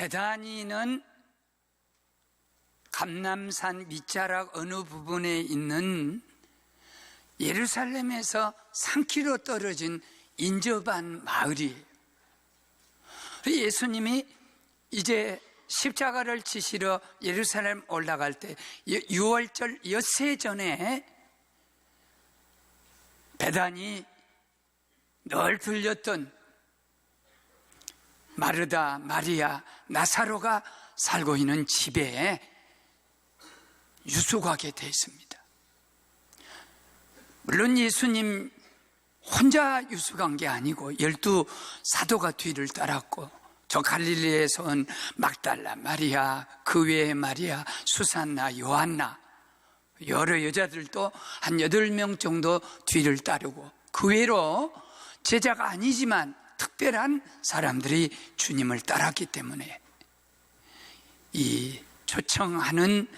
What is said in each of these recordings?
베다니는 감람산 밑자락 어느 부분에 있는 예루살렘에서 3km 떨어진 인접한 마을이에요. 예수님이 이제 십자가를 지시러 예루살렘 올라갈 때 6월절 엿새 전에 베다니 늘 들렸던 마르다, 마리아, 나사로가 살고 있는 집에 유숙하게 되어 있습니다. 물론 예수님 혼자 유숙한 게 아니고 12 사도가 뒤를 따랐고, 저 갈릴리에서 온 막달라 마리아, 그 외에 마리아, 수산나, 요한나, 여러 여자들도 한 8명 정도 뒤를 따르고, 그 외로 제자가 아니지만 특별한 사람들이 주님을 따랐기 때문에 이 초청하는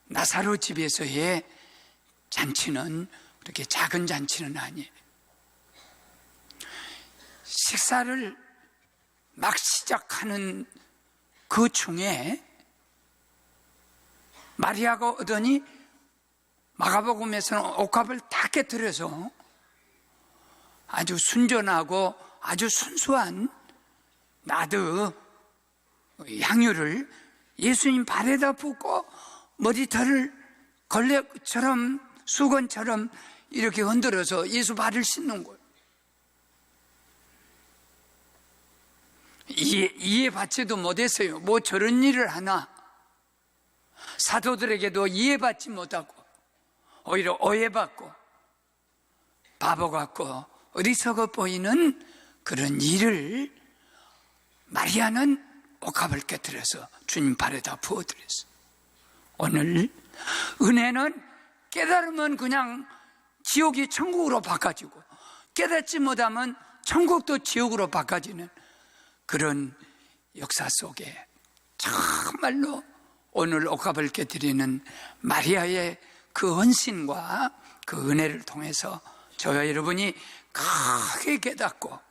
나사로 집에서의 잔치는 그렇게 작은 잔치는 아니에요. 식사를 막 시작하는 그 중에 마리아가 오더니 마가복음에서는 옥합을 다 깨뜨려서 아주 순전하고 아주 순수한 나드 향유를 예수님 발에다 붓고 머리털을 걸레처럼 수건처럼 이렇게 흔들어서 예수 발을 씻는 거예요. 이해받지도 못했어요. 뭐 저런 일을 하나. 사도들에게도 이해받지 못하고 오히려 오해받고 바보 같고 어리석어 보이는 그런 일을 마리아는 옥합을 깨뜨려서 주님 발에다 부어드렸어요. 오늘 은혜는 깨달으면 그냥 지옥이 천국으로 바꿔지고, 깨닫지 못하면 천국도 지옥으로 바꿔지는 그런 역사 속에 정말로 오늘 옥합을 깨뜨리는 마리아의 그 헌신과 그 은혜를 통해서 저와 여러분이 크게 깨닫고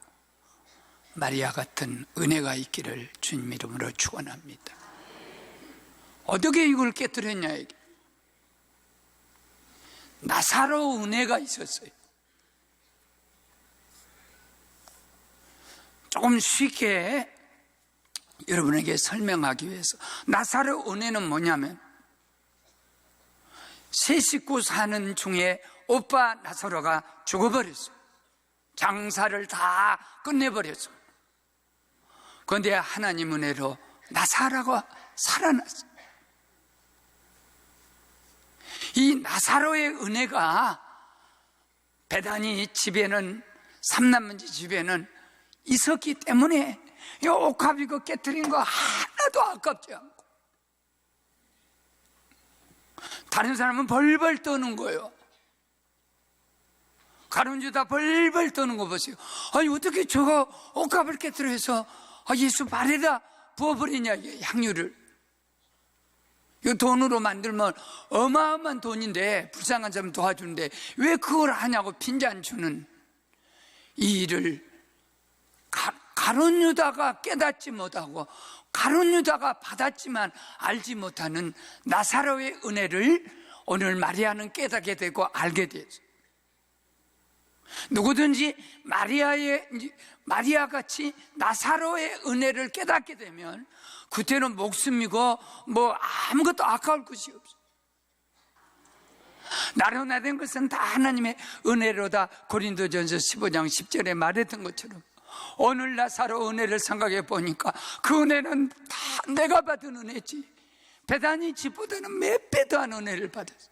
마리아 같은 은혜가 있기를 주님 이름으로 축원합니다. 어떻게 이걸 깨뜨렸냐, 이게. 나사로 은혜가 있었어요. 조금 쉽게 여러분에게 설명하기 위해서, 나사로 은혜는 뭐냐면, 세 식구 사는 중에 오빠 나사로가 죽어버렸어요. 장사를 다 끝내버렸어요. 그런데 하나님 은혜로 나사로가 살아났어요. 이 나사로의 은혜가 베다니 집에는, 삼남매집 집에는 있었기 때문에 이 옥합 이거 깨뜨린 거 하나도 아깝지 않고, 다른 사람은 벌벌 떠는 거예요. 가론유다 벌벌 떠는 거 보세요. 아니 어떻게 저거 옥합을 깨뜨려서 예수 발에다 부어버리냐, 이게 향유를. 이거 돈으로 만들면 어마어마한 돈인데, 불쌍한 사람 도와주는데 왜 그걸 하냐고 빈잔 주는 이 일을 가룟 유다가 깨닫지 못하고, 가룟 유다가 받았지만 알지 못하는 나사로의 은혜를 오늘 마리아는 깨닫게 되고 알게 되죠. 누구든지 마리아 같이 나사로의 은혜를 깨닫게 되면 그때는 목숨이고 뭐 아무것도 아까울 것이 없어요. 나로 나된 것은 다 하나님의 은혜로다. 고린도전서 15장 10절에 말했던 것처럼 오늘 나사로 은혜를 생각해 보니까 그 은혜는 다 내가 받은 은혜지, 베다니 집보다는 몇 배 더한 은혜를 받았어.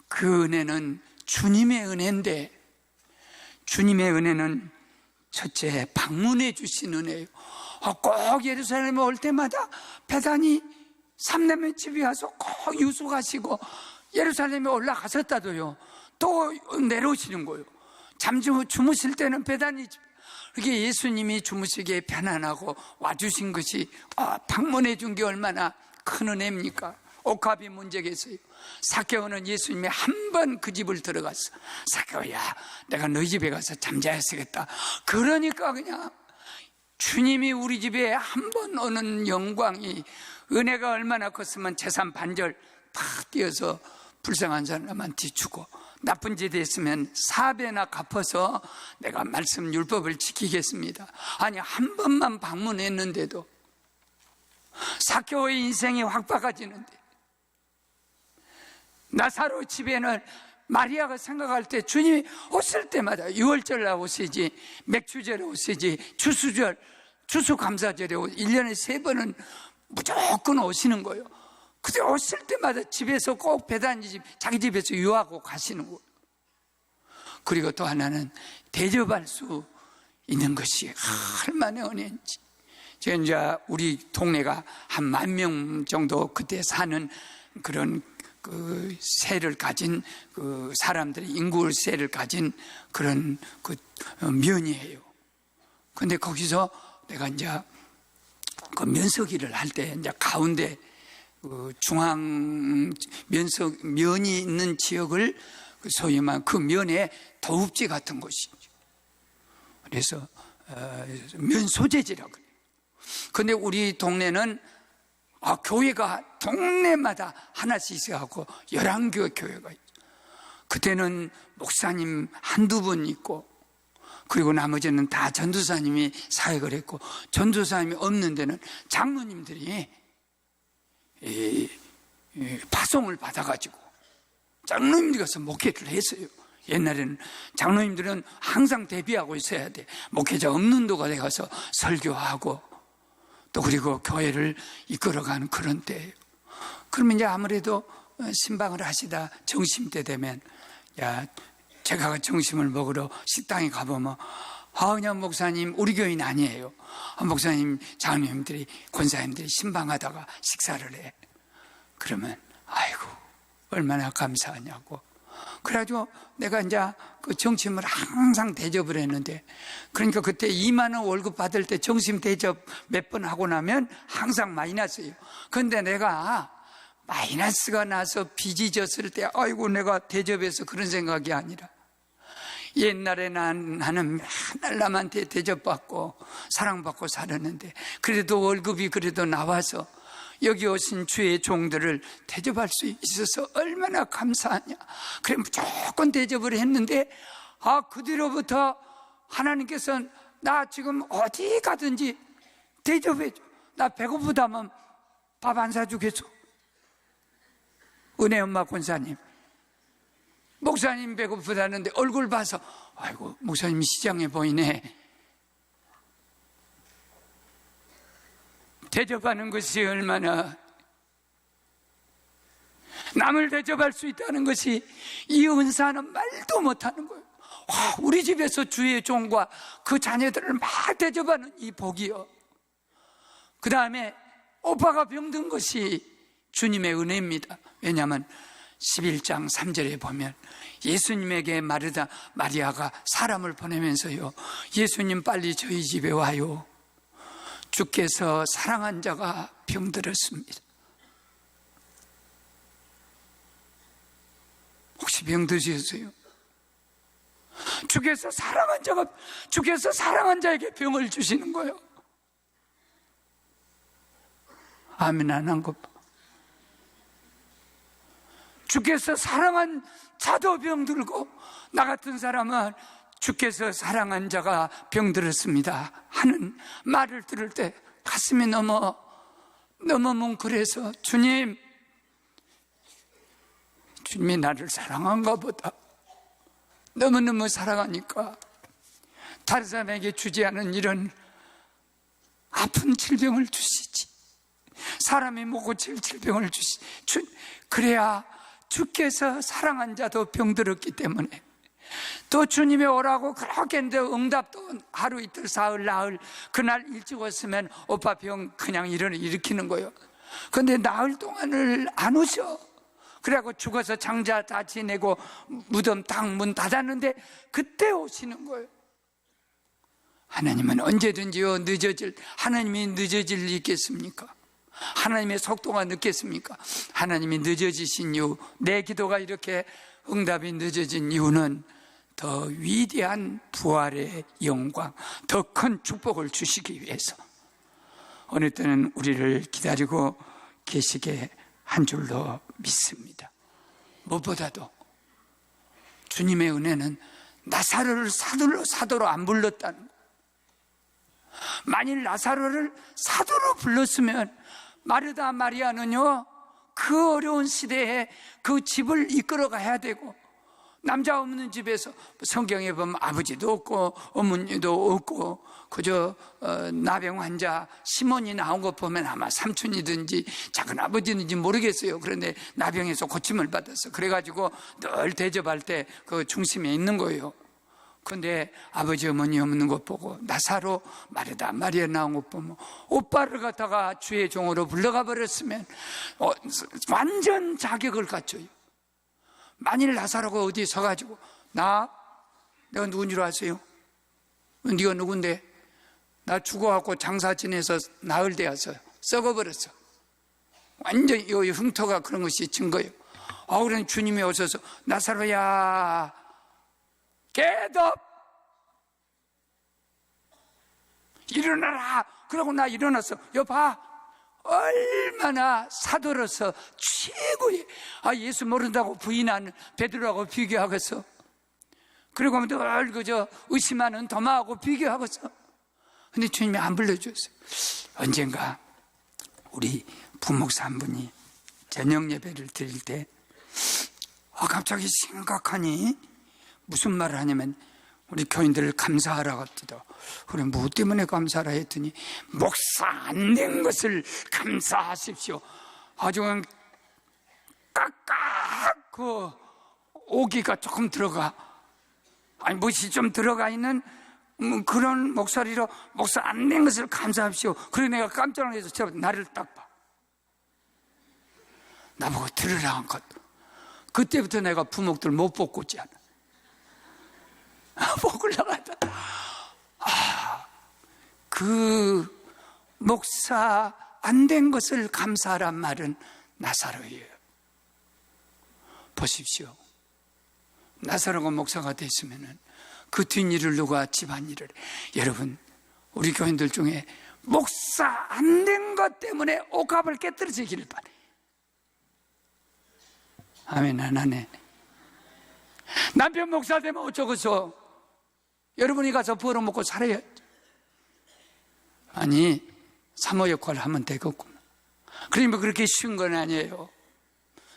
그 은혜는 주님의 은혜인데, 주님의 은혜는 첫째 방문해 주신 은혜예요. 꼭 예루살렘에 올 때마다 베다니 삼남매 집에 와서 꼭 유숙하시고 예루살렘에 올라가셨다도요. 또 내려오시는 거예요. 주무실 때는 베다니 집, 그렇게 예수님이 주무시기에 편안하고 와주신 것이 방문해 준 게 얼마나 큰 은혜입니까? 옥합이 문제겠어요. 삭개오는 예수님이 한 번 그 집을 들어갔어. 삭개오야, 내가 너희 집에 가서 잠자야겠다. 그러니까 그냥 주님이 우리 집에 한 번 오는 영광이, 은혜가 얼마나 컸으면 재산 반절 탁 띄어서 불쌍한 사람한테 주고, 나쁜 짓 했으면 4배나 갚아서 내가 말씀 율법을 지키겠습니다. 아니, 한 번만 방문했는데도 삭개오의 인생이 확 바꿔지는데, 나사로 집에는 마리아가 생각할 때 주님이 오실 때마다 유월절날 오시지, 맥주절에 오시지, 추수절, 추수감사절에 1년에 3번은 무조건 오시는 거예요. 근데 오실 때마다 집에서 꼭 배단지 자기 집에서 유하고 가시는 거예요. 그리고 또 하나는 대접할 수 있는 것이 얼마나 은혜인지. 제가 이제 우리 동네가 한 10,000명 정도 그때 사는 그런 그 세를 가진 그 사람들이, 인구세를 가진 그런 그 면이에요. 근데 거기서 내가 이제 그 면서기를 할 때 이제 가운데 그 중앙 면이 있는 지역을 소위 말하면 그 면에 더웁지 같은 곳이죠. 그래서 면 소재지라고 그래요. 근데 우리 동네는 교회가 동네마다 하나씩 있어갖고 11개 교회가 있죠. 그때는 목사님 한두 분 있고, 그리고 나머지는 다 전도사님이 사역을 했고, 전도사님이 없는 데는 장로님들이 파송을 받아가지고 장로님들이 가서 목회를 했어요. 옛날에는 장로님들은 항상 대비하고 있어야 돼. 목회자 없는 도가 가서 설교하고, 또 그리고 교회를 이끌어가는 그런 때예요. 그러면 이제 아무래도 신방을 하시다 점심때 되면, 야, 제가 점심을 먹으러 식당에 가보면, 그냥 목사님, 우리 교인 아니에요. 목사님, 장로님들이, 권사님들이 신방하다가 식사를 해. 그러면 아이고 얼마나 감사하냐고. 그래가지고 내가 이제 그 점심을 항상 대접을 했는데, 그러니까 그때 2만 원 월급 받을 때 점심 대접 몇 번 하고 나면 항상 마이너스예요. 그런데 내가 마이너스가 나서 빚이 졌을 때, 아이고 내가 대접해서 그런 생각이 아니라, 옛날에 나는 맨날 남한테 대접받고 사랑받고 살았는데, 그래도 월급이 그래도 나와서 여기 오신 주의 종들을 대접할 수 있어서 얼마나 감사하냐. 그래 무조건 대접을 했는데, 그 뒤로부터 하나님께서 나 지금 어디 가든지 대접해줘. 나 배고프다면 밥 안 사주겠어. 은혜 엄마 권사님, 목사님 배고프다는데 얼굴 봐서 아이고 목사님 시장에 보이네. 대접하는 것이 얼마나, 남을 대접할 수 있다는 것이 이 은사는 말도 못하는 거예요. 우리 집에서 주의 종과 그 자녀들을 막 대접하는 이 복이요. 그 다음에 오빠가 병든 것이 주님의 은혜입니다. 왜냐하면 11장 3절에 보면 예수님에게 마리아가 사람을 보내면서요, 예수님 빨리 저희 집에 와요. 주께서 사랑한 자가 병들었습니다. 혹시 병드셨어요? 주께서 사랑한 자에게 병을 주시는 거예요. 아멘 안 한 것 봐. 주께서 사랑한 자도 병들고, 나 같은 사람은 주께서 사랑한 자가 병들었습니다 하는 말을 들을 때 가슴이 너무 뭉클해서, 주님이 나를 사랑한가 보다. 너무너무 사랑하니까 다른 사람에게 주지 않은 이런 아픈 질병을 주시지, 사람이 못 고칠 질병을 주시지. 그래야 주께서 사랑한 자도 병들었기 때문에, 또 주님이 오라고 그렇게 했는데 응답도 하루 이틀 사흘 나흘, 그날 일찍 왔으면 오빠 병 그냥 일으키는 거예요. 그런데 나흘 동안을 안 오셔. 그래갖고 죽어서 장자 다 지내고 무덤 딱 문 닫았는데 그때 오시는 거예요. 하나님은 언제든지요 하나님이 늦어질 리 있겠습니까? 하나님의 속도가 늦겠습니까? 하나님이 늦어지신 이유, 내 기도가 이렇게 응답이 늦어진 이유는 더 위대한 부활의 영광, 더 큰 축복을 주시기 위해서 어느 때는 우리를 기다리고 계시게 한 줄로 믿습니다. 무엇보다도 주님의 은혜는 나사로를 사도로 안 불렀다는 거. 만일 나사로를 사도로 불렀으면 마르다 마리아는요, 그 어려운 시대에 그 집을 이끌어 가야 되고, 남자 없는 집에서 성경에 보면 아버지도 없고 어머니도 없고 그저 나병 환자 시몬이 나온 것 보면 아마 삼촌이든지 작은 아버지든지 모르겠어요. 그런데 나병에서 고침을 받았어. 그래가지고 늘 대접할 때 그 중심에 있는 거예요. 그런데 아버지 어머니 없는 것 보고 나사로 마르다 마리아 나온 것 보면 오빠를 갖다가 주의 종으로 불러가 버렸으면 완전 자격을 갖춰요. 만일 나사로가 어디 서가지고 내가 누군 줄 아세요? 네가 누군데? 나 죽어갖고 장사 지내서 나흘 되어서 썩어버렸어. 완전 이 흉터가 그런 것이 증거예요. 그러니 주님이 오셔서 나사로야 깨닫 일어나라. 그러고 나 일어났어. 여봐, 얼마나 사도로서 최고의 예수 모른다고 부인하는 베드로하고 비교하겠어. 그리고 늘 그저 의심하는 도마하고 비교하겠어. 근데 주님이 안 불러주셨어요. 언젠가 우리 부목사 한 분이 저녁 예배를 드릴 때 갑자기 심각하니 무슨 말을 하냐면 우리 교인들을 감사하라고 합니다. 그래, 뭐 때문에 감사하라 했더니 목사 안 된 것을 감사하십시오. 아주 그냥 깍깍 그 오기가 조금 들어가, 아니 못이 좀 들어가 있는 그런 목소리로 목사 안 된 것을 감사합시오. 그래 내가 깜짝 놀라서 나를 딱 봐. 나보고 들으라 한 것. 그때부터 내가 부목들 못 뽑고지 않아. 목을 나가다. 그 목사 안 된 것을 감사하란 말은 나사로예요. 보십시오. 나사로가 목사가 됐으면은 그 뒷일을 누가 집안일을. 여러분, 우리 교인들 중에 목사 안 된 것 때문에 옥합을 깨뜨려지기를 바래. 아멘. 안 하네. 남편 목사 되면 어쩌고서 여러분이 가서 벌어먹고 살아야죠. 아니, 사모 역할을 하면 되겠구나. 그러면 그렇게 쉬운 건 아니에요.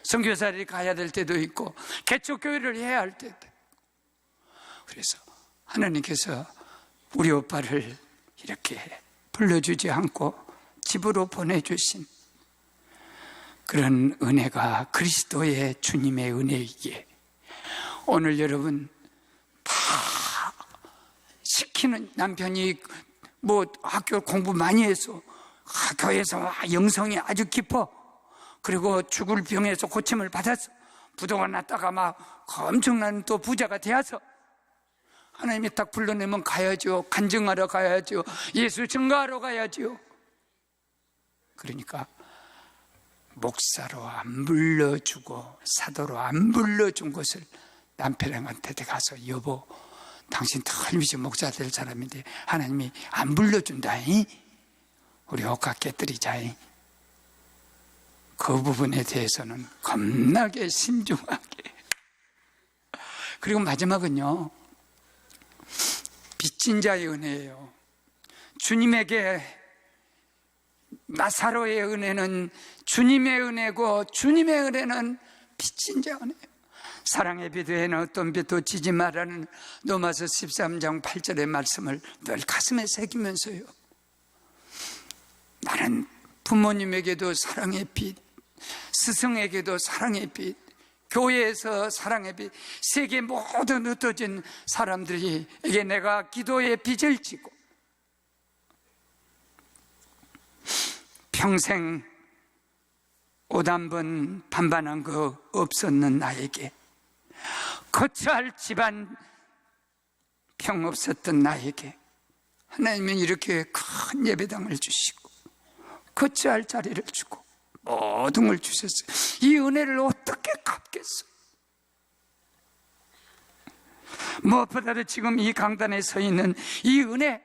선교사들이 가야 될 때도 있고 개척교회를 해야 할 때도 있고. 그래서 하나님께서 우리 오빠를 이렇게 불러주지 않고 집으로 보내주신 그런 은혜가 그리스도의 주님의 은혜이기에 오늘 여러분 다 시키는 남편이 뭐 학교 공부 많이 해서 교회에서 영성이 아주 깊어. 그리고 죽을 병에서 고침을 받았어. 부도가 났다가 막 엄청난 또 부자가 되어서 하나님이 딱 불러내면 가야죠. 간증하러 가야죠. 예수 증거하러 가야죠. 그러니까 목사로 안 불러주고 사도로 안 불러준 것을 남편한테 가서 여보, 당신 털미지 목사 될 사람인데 하나님이 안 불러준다잉. 우리 옥합 깨뜨리자잉. 그 부분에 대해서는 겁나게 신중하게. 그리고 마지막은요, 빚진 자의 은혜예요. 주님에게 나사로의 은혜는 주님의 은혜고 주님의 은혜는 빚진 자 은혜예요. 사랑의 빚에는 어떤 빚도 지지 말라는 로마서 13장 8절의 말씀을 늘 가슴에 새기면서요, 나는 부모님에게도 사랑의 빚, 스승에게도 사랑의 빚, 교회에서 사랑의 빚, 세계 모든 흩어진 사람들에게 내가 기도의 빚을 지고 평생 옷 한 번 반반한 거 없었는 나에게, 거처할 집안 평 없었던 나에게 하나님은 이렇게 큰 예배당을 주시고 거처할 자리를 주고 모든 걸 주셨어요. 이 은혜를 어떻게 갚겠어? 무엇보다도 지금 이 강단에 서 있는 이 은혜,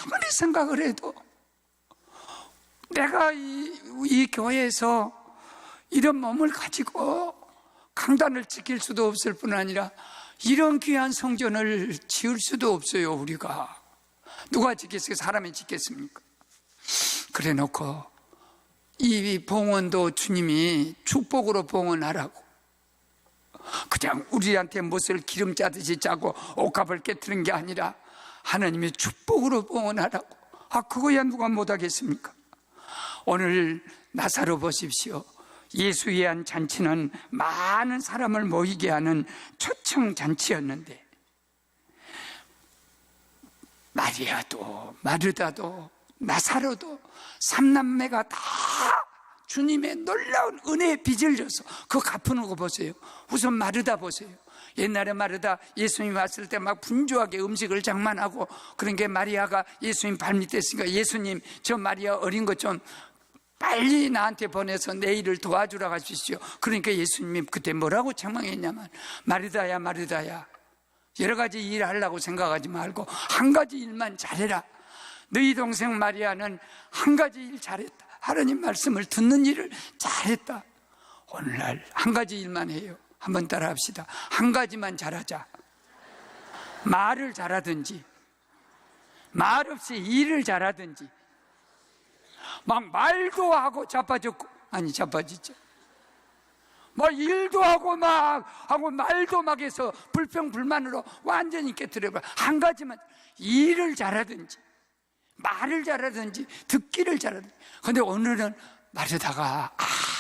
아무리 생각을 해도 내가 이 교회에서 이런 몸을 가지고 강단을 지킬 수도 없을 뿐 아니라 이런 귀한 성전을 지을 수도 없어요. 우리가 누가 짓겠어요? 사람이 짓겠습니까? 그래 놓고 이 봉헌도 주님이 축복으로 봉헌하라고, 그냥 우리한테 못을 기름 짜듯이 짜고 옥합을 깨트리는 게 아니라 하나님의 축복으로 봉헌하라고. 그거야 누가 못하겠습니까? 오늘 나사로 보십시오. 예수 위한 잔치는 많은 사람을 모이게 하는 초청 잔치였는데, 마리아도 마르다도 나사로도 삼남매가 다 주님의 놀라운 은혜에 빚을 져서 그거 갚는 거 보세요. 우선 마르다 보세요. 옛날에 마르다 예수님 왔을 때 막 분주하게 음식을 장만하고 그런 게, 마리아가 예수님 발밑에 있으니까 예수님 저 마리아 어린 것 좀 빨리 나한테 보내서 내 일을 도와주라고 하십시오. 그러니까 예수님이 그때 뭐라고 책망했냐면, 마르다야 마르다야, 여러 가지 일 하려고 생각하지 말고 한 가지 일만 잘해라. 너희 동생 마리아는 한 가지 일 잘했다. 하나님 말씀을 듣는 일을 잘했다. 오늘날 한 가지 일만 해요. 한번 따라 합시다. 한 가지만 잘하자. 말을 잘하든지 말 없이 일을 잘하든지, 막 말도 하고 자빠졌고, 아니 자빠지죠. 뭐 일도 하고 막 하고 말도 막 해서 불평불만으로 완전히 깨트려버려. 한 가지만, 일을 잘하든지 말을 잘하든지 듣기를 잘하든지. 근데 오늘은 마르다가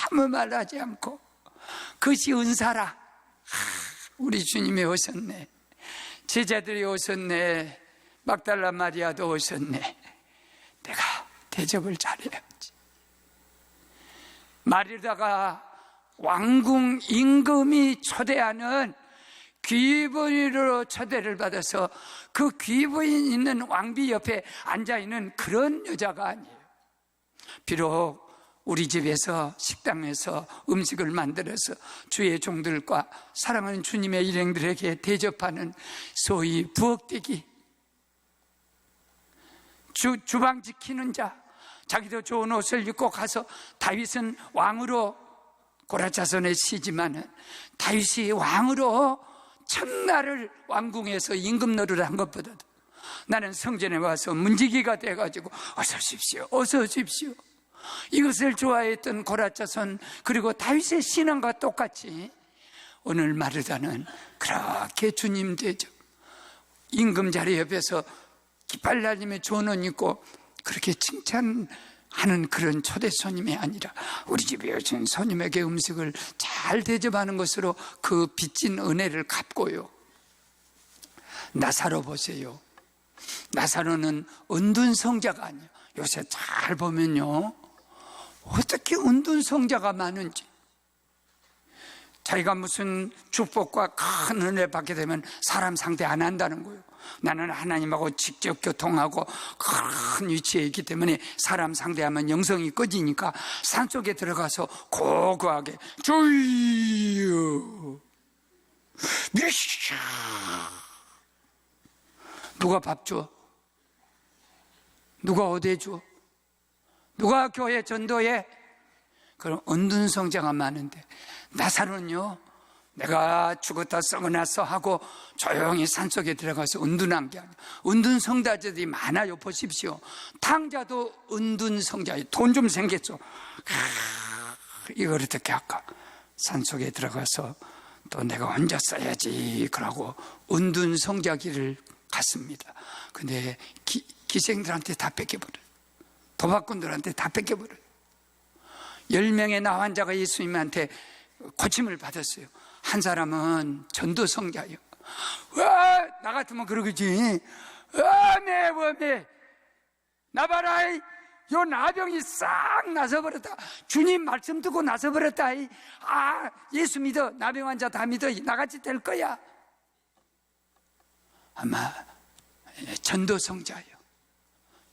아무 말 하지 않고, 그것이 은사라. 우리 주님이 오셨네, 제자들이 오셨네, 막달라 마리아도 오셨네, 내가 대접을 잘해야지. 마르다가 왕궁 임금이 초대하는 귀부인으로 초대를 받아서 그 귀부인 있는 왕비 옆에 앉아있는 그런 여자가 아니에요. 비록 우리 집에서 식당에서 음식을 만들어서 주의 종들과 사랑하는 주님의 일행들에게 대접하는 소위 부엌대기, 주방 지키는 자, 자기도 좋은 옷을 입고 가서, 다윗은 왕으로 고라자손의 시지만은 다윗이 왕으로 첫날을 왕궁에서 임금 노릇을 한 것보다도 나는 성전에 와서 문지기가 돼가지고 어서 오십시오, 어서 오십시오, 이것을 좋아했던 고라자손 그리고 다윗의 신앙과 똑같이 오늘 마르다는 그렇게 주님 대접, 임금 자리 옆에서 깃발 날리며 좋은 옷 입고 그렇게 칭찬하는 그런 초대 손님이 아니라 우리 집에 오신 손님에게 음식을 잘 대접하는 것으로 그 빚진 은혜를 갚고요. 나사로 보세요. 나사로는 은둔성자가 아니에요. 요새 잘 보면요, 어떻게 은둔성자가 많은지. 자기가 무슨 축복과 큰 은혜 받게 되면 사람 상대 안 한다는 거예요. 나는 하나님하고 직접 교통하고 큰 위치에 있기 때문에 사람 상대하면 영성이 꺼지니까 산속에 들어가서 고고하게 주여 메시아. 누가 밥 줘? 누가 어디 줘? 누가 교회 전도해? 그럼 은둔성자가 많은데, 나사로는요, 내가 죽었다 썩어났어 하고 조용히 산속에 들어가서 은둔한 게 아니에요. 은둔성자들이 많아요. 보십시오. 탕자도 은둔성자예요. 돈 좀 생겼죠. 이걸 어떻게 할까? 산속에 들어가서 또 내가 혼자 써야지 그러고 은둔성자 길을 갔습니다. 근데 기생들한테 다 뺏겨버려요. 도박꾼들한테 다 뺏겨버려요. 10명의 나환자가 예수님한테 고침을 받았어요. 한 사람은 전도성자예요. 와, 나 같으면 그러겠지. 와, 내 몸에 나 봐라, 요 나병이 싹 나서버렸다. 주님 말씀 듣고 나서버렸다. 예수 믿어. 나병 환자 다 믿어. 나같이 될 거야. 아마 전도성자예요.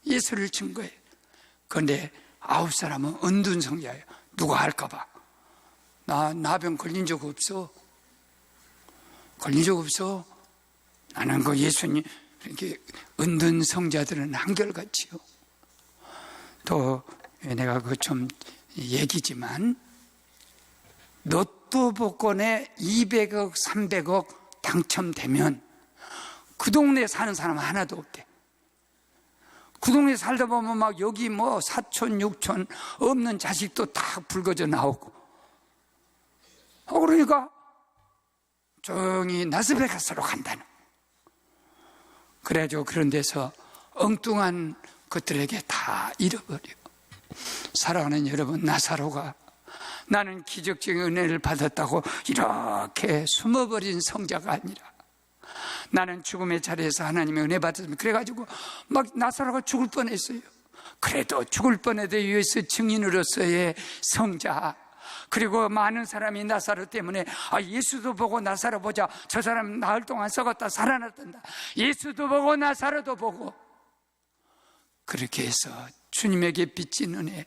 예수를 준 거예요. 그런데 9사람은 은둔성자예요. 누가 할까봐. 나 나병 걸린 적 없어. 걸린 적 없어? 나는 그 예수님 이렇게 은둔 성자들은 한결같지요. 또 내가 그 좀 얘기지만 로또 복권에 200억, 300억 당첨되면 그 동네에 사는 사람 하나도 없대. 그 동네에 살다 보면 막 여기 뭐 사촌, 육촌 없는 자식도 다 불거져 나오고. 그러니까 조용히 라스베가스로 간다는. 그래가지고 그런 데서 엉뚱한 것들에게 다 잃어버려. 사랑하는 여러분, 나사로가 나는 기적적인 은혜를 받았다고 이렇게 숨어버린 성자가 아니라 나는 죽음의 자리에서 하나님의 은혜 받았습니다. 그래가지고 막 나사로가 죽을 뻔했어요. 그래도 죽을 뻔해도 예수 증인으로서의 성자, 그리고 많은 사람이 나사로 때문에 예수도 보고 나사로 보자, 저 사람 나흘 동안 썩었다 살아났단다, 예수도 보고 나사로도 보고, 그렇게 해서 주님에게 빚진 은혜,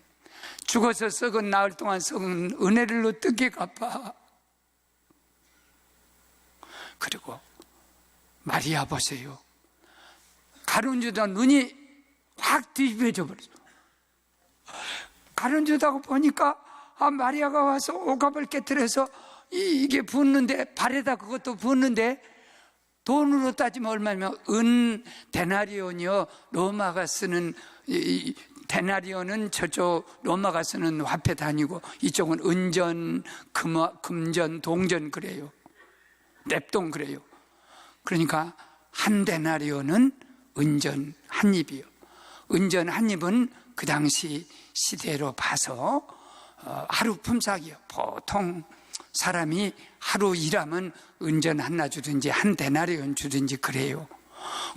죽어서 썩은 나흘 동안 썩은 은혜를 어떻게 갚아. 그리고 마리아 보세요. 가룟 유다 눈이 확 뒤집어져 버렸어. 가룟 유다고 보니까 마리아가 와서 옥합을 깨뜨려서 이게 붓는데, 발에다 그것도 붓는데, 돈으로 따지면 얼마냐면 은 데나리온이요, 로마가 쓰는, 데나리온은 저쪽 로마가 쓰는 화폐 단위고 이쪽은 은전, 금전, 동전 그래요. 냅돈 그래요. 그러니까 한 데나리온은 은전 한 입이요. 은전 한 입은 그 당시 시대로 봐서 하루 품삯이요. 보통 사람이 하루 일하면 은전 하나 주든지 한 데나리온 주든지 그래요.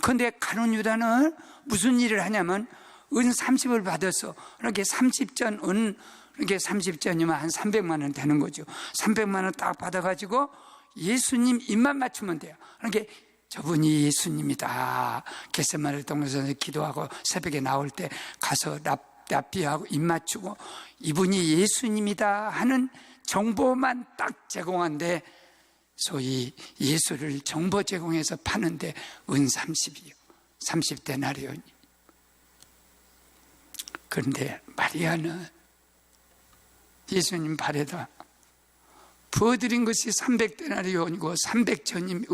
그런데 가룟 유다는 무슨 일을 하냐면 은 30을 받아서 이렇게 30전 은, 이렇게 30전이면 한 300만 원 되는 거죠. 300만 원 딱 받아가지고 예수님 입만 맞추면 돼요. 그러니까 저분이 예수님이다. 겟세마네 동산에서 기도하고 새벽에 나올 때 가서 납비하고 입 맞추고 이분이 예수님이다 하는 정보만 딱 제공한데, 소위 예수를 정보 제공해서 파는데 은 30이요. 30데나리온이. 그런데 마리아는 예수님 발에다 부어드린 것이 300데나리온이고 300전임,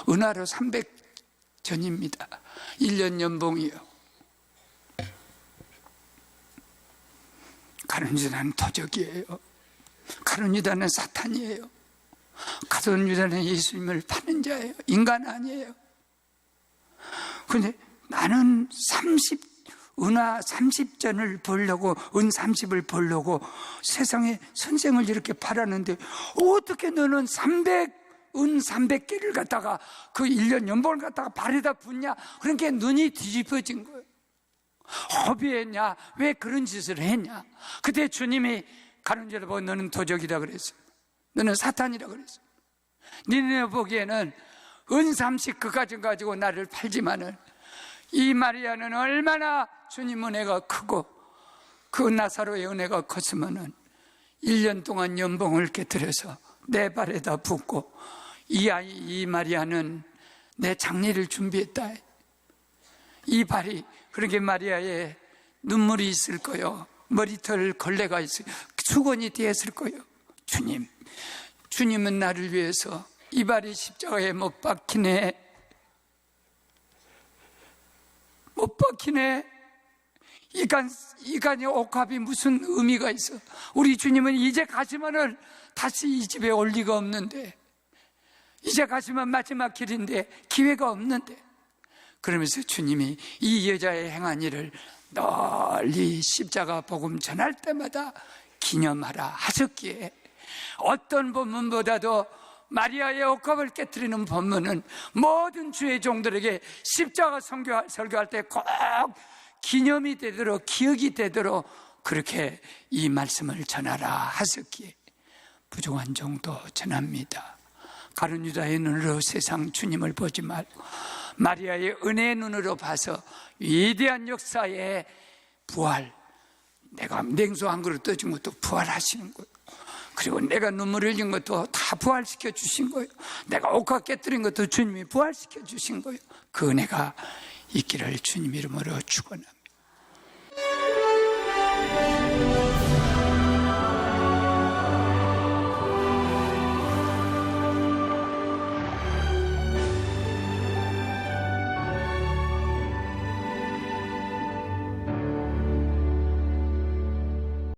은화로 300전입니다. 1년 연봉이요. 가룟 유다는 도적이에요. 가룟 유다는 사탄이에요. 가룟 유다는 예수님을 파는 자예요. 인간 아니에요. 그런데 나는 은화 30전을 벌려고, 은 30을 벌려고 세상에 선생을 이렇게 팔았는데 어떻게 너는 은 300개를 갖다가 그 1년 연봉을 갖다가 발에다 붓냐? 그러니까 눈이 뒤집어진 거예요. 허비했냐? 왜 그런 짓을 했냐? 그때 주님이 가룟 유다 보고 너는 도적이다 그랬어요. 너는 사탄이라 그랬어요. 니네 보기에는 은 30 그까지 가지고 나를 팔지만은 이 마리아는 얼마나 주님 은혜가 크고 그 나사로의 은혜가 컸으면은 1년 동안 연봉을 깨뜨려서 내 발에다 붓고 이 마리아는 내 장례를 준비했다. 이 발이, 그렇게 마리아의 눈물이 있을 거요. 머리털 걸레가 있을, 수건이 되었을 거요. 주님은 나를 위해서 이 발이 십자가에 못 박히네. 못 박히네. 이간의 옥합이 무슨 의미가 있어? 우리 주님은 이제 가시면은 다시 이 집에 올 리가 없는데, 이제 가시면 마지막 길인데 기회가 없는데, 그러면서 주님이 이 여자의 행한 일을 널리 십자가 복음 전할 때마다 기념하라 하셨기에, 어떤 본문보다도 마리아의 옥합을 깨뜨리는 본문은 모든 주의 종들에게 십자가 설교할 때 꼭 기념이 되도록, 기억이 되도록 그렇게 이 말씀을 전하라 하셨기에 부족한 정도 전합니다. 가룟 유다의 눈으로 세상 주님을 보지 말고 마리아의 은혜의 눈으로 봐서 위대한 역사의 부활, 내가 냉수 한 그릇 떠준 것도 부활하시는 거예요. 그리고 내가 눈물 흘린 것도 다 부활시켜 주신 거예요. 내가 옥합 깨뜨린 것도 주님이 부활시켜 주신 거예요. 그 은혜가 있기를 주님 이름으로 축원합니다.